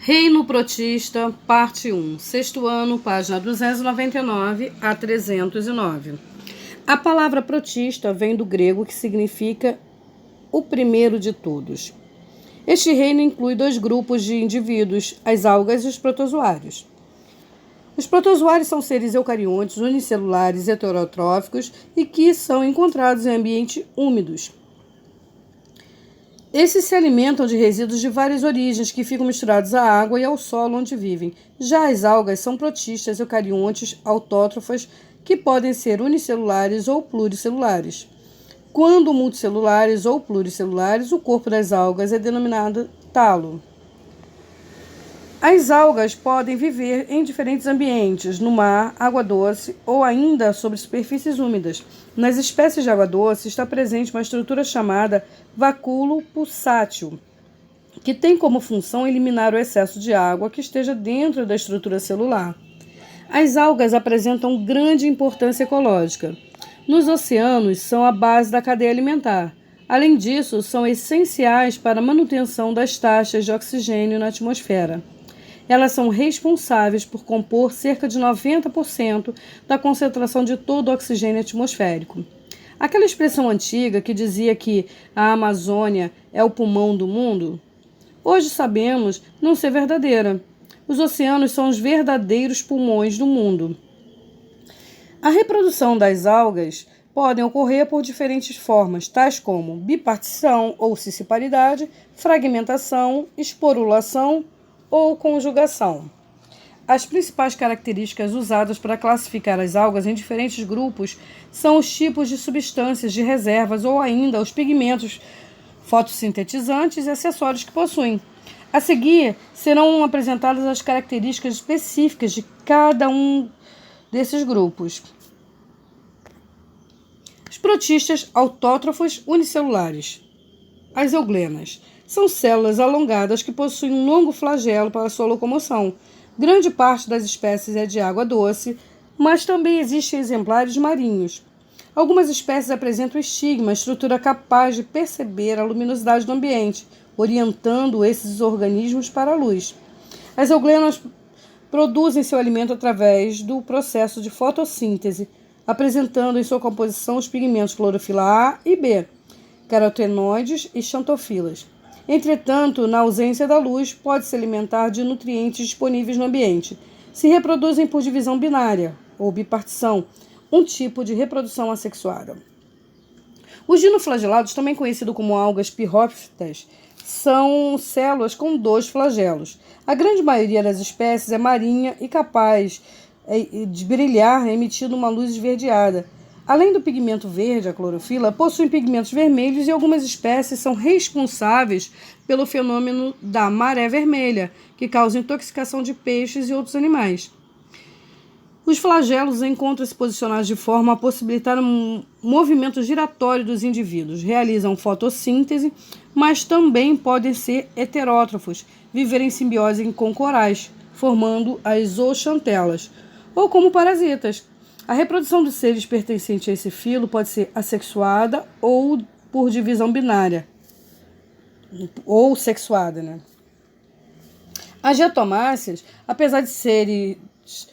Reino Protista, parte 1, sexto ano, página 299 a 309. A palavra protista vem do grego, que significa o primeiro de todos. Este reino inclui dois grupos de indivíduos, as algas e os protozoários. Os protozoários são seres eucariontes, unicelulares, heterotróficos e que são encontrados em ambientes úmidos. Esses se alimentam de resíduos de várias origens que ficam misturados à água e ao solo onde vivem. Já as algas são protistas, eucariontes, autótrofas, que podem ser unicelulares ou pluricelulares. Quando multicelulares ou pluricelulares, o corpo das algas é denominado talo. As algas podem viver em diferentes ambientes, no mar, água doce ou ainda sobre superfícies úmidas. Nas espécies de água doce está presente uma estrutura chamada vacúolo pulsátil, que tem como função eliminar o excesso de água que esteja dentro da estrutura celular. As algas apresentam grande importância ecológica. Nos oceanos, são a base da cadeia alimentar. Além disso, são essenciais para a manutenção das taxas de oxigênio na atmosfera. Elas são responsáveis por compor cerca de 90% da concentração de todo o oxigênio atmosférico. Aquela expressão antiga que dizia que a Amazônia é o pulmão do mundo, hoje sabemos não ser verdadeira. Os oceanos são os verdadeiros pulmões do mundo. A reprodução das algas pode ocorrer por diferentes formas, tais como bipartição ou cisparidade, fragmentação, esporulação ou conjugação. As principais características usadas para classificar as algas em diferentes grupos são os tipos de substâncias de reservas ou ainda os pigmentos fotossintetizantes e acessórios que possuem. A seguir, serão apresentadas as características específicas de cada um desses grupos. Os protistas autótrofos unicelulares. As euglenas são células alongadas que possuem um longo flagelo para sua locomoção. Grande parte das espécies é de água doce, mas também existem exemplares marinhos. Algumas espécies apresentam estigma, estrutura capaz de perceber a luminosidade do ambiente, orientando esses organismos para a luz. As euglenas produzem seu alimento através do processo de fotossíntese, apresentando em sua composição os pigmentos clorofila A e B, carotenoides e xantofilas. Entretanto, na ausência da luz, pode se alimentar de nutrientes disponíveis no ambiente. Se reproduzem por divisão binária, ou bipartição, um tipo de reprodução assexuada. Os dinoflagelados, também conhecidos como algas pirrófitas, são células com dois flagelos. A grande maioria das espécies é marinha e capaz de brilhar emitindo uma luz esverdeada. Além do pigmento verde, a clorofila, possuem pigmentos vermelhos e algumas espécies são responsáveis pelo fenômeno da maré vermelha, que causa intoxicação de peixes e outros animais. Os flagelos encontram-se posicionados de forma a possibilitar um movimento giratório dos indivíduos. Realizam fotossíntese, mas também podem ser heterótrofos, viver em simbiose com corais, formando as zooxantelas, ou como parasitas. A reprodução dos seres pertencentes a esse filo pode ser assexuada ou por divisão binária, ou sexuada, As diatomáceas, apesar de serem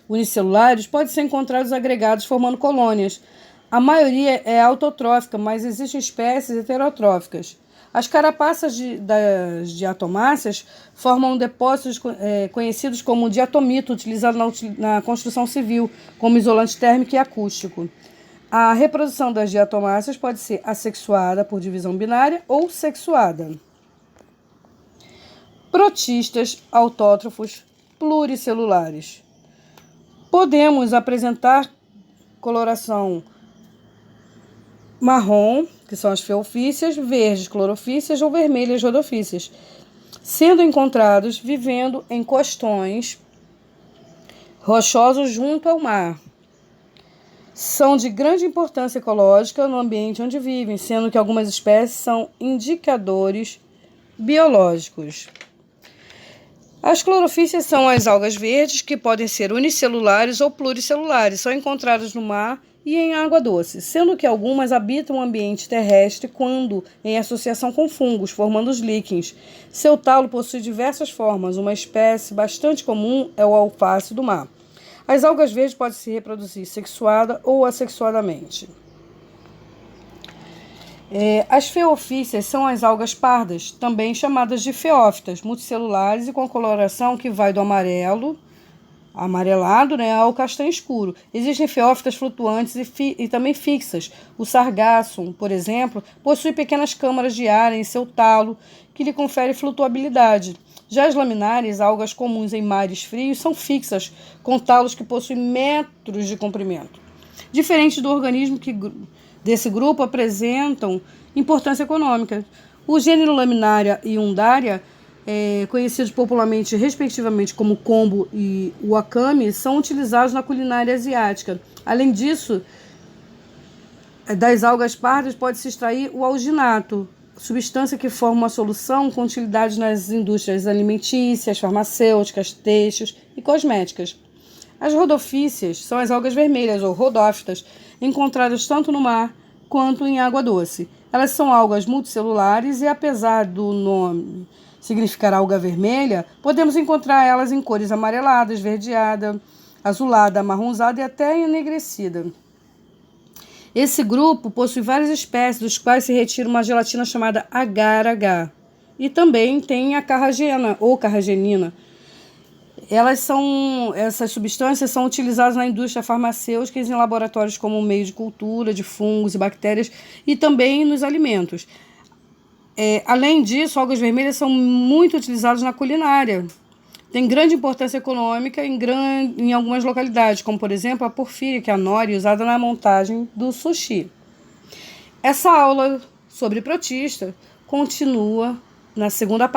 unicelulares, podem ser encontrados agregados formando colônias. A maioria é autotrófica, mas existem espécies heterotróficas. As carapaças das diatomáceas formam depósitos conhecidos como diatomito, utilizado na construção civil, como isolante térmico e acústico. A reprodução das diatomáceas pode ser assexuada por divisão binária ou sexuada. Protistas autótrofos pluricelulares. Podemos apresentar coloração marrom, que são as feofícias, verdes clorofícias ou vermelhas rodofícias, sendo encontrados vivendo em costões rochosos junto ao mar. São de grande importância ecológica no ambiente onde vivem, sendo que algumas espécies são indicadores biológicos. As clorofícias são as algas verdes, que podem ser unicelulares ou pluricelulares. São encontradas no mar e em água doce, sendo que algumas habitam o ambiente terrestre quando em associação com fungos, formando os líquens. Seu talo possui diversas formas. Uma espécie bastante comum é o alface do mar. As algas verdes podem se reproduzir sexuada ou assexuadamente. As feofícias são as algas pardas, também chamadas de feófitas, multicelulares e com coloração que vai do amarelado, ao castanho escuro. Existem feófitas flutuantes e também fixas. O sargassum, por exemplo, possui pequenas câmaras de ar em seu talo que lhe confere flutuabilidade. Já as laminares, algas comuns em mares frios, são fixas, com talos que possuem metros de comprimento. Diferente do organismo desse grupo, apresentam importância econômica. O gênero Laminaria e Undaria, conhecidos popularmente respectivamente como kombu e wakame, são utilizados na culinária asiática. Além disso, das algas pardas pode-se extrair o alginato, substância que forma uma solução com utilidade nas indústrias alimentícias, farmacêuticas, têxteis e cosméticas. As rodofícias são as algas vermelhas ou rodófitas, encontradas tanto no mar quanto em água doce. Elas são algas multicelulares e, apesar do nome significar alga vermelha, podemos encontrar elas em cores amarelada, esverdeada, azulada, amarronzada e até enegrecida. Esse grupo possui várias espécies, dos quais se retira uma gelatina chamada agar-agar. E também tem a carragena ou carragenina. Essas substâncias são utilizadas na indústria farmacêutica e em laboratórios como meio de cultura de fungos e bactérias e também nos alimentos. Além disso, algas vermelhas são muito utilizadas na culinária. Tem grande importância econômica em algumas localidades, como por exemplo a porfíria, que é a nori, usada na montagem do sushi. Essa aula sobre protista continua na segunda parte.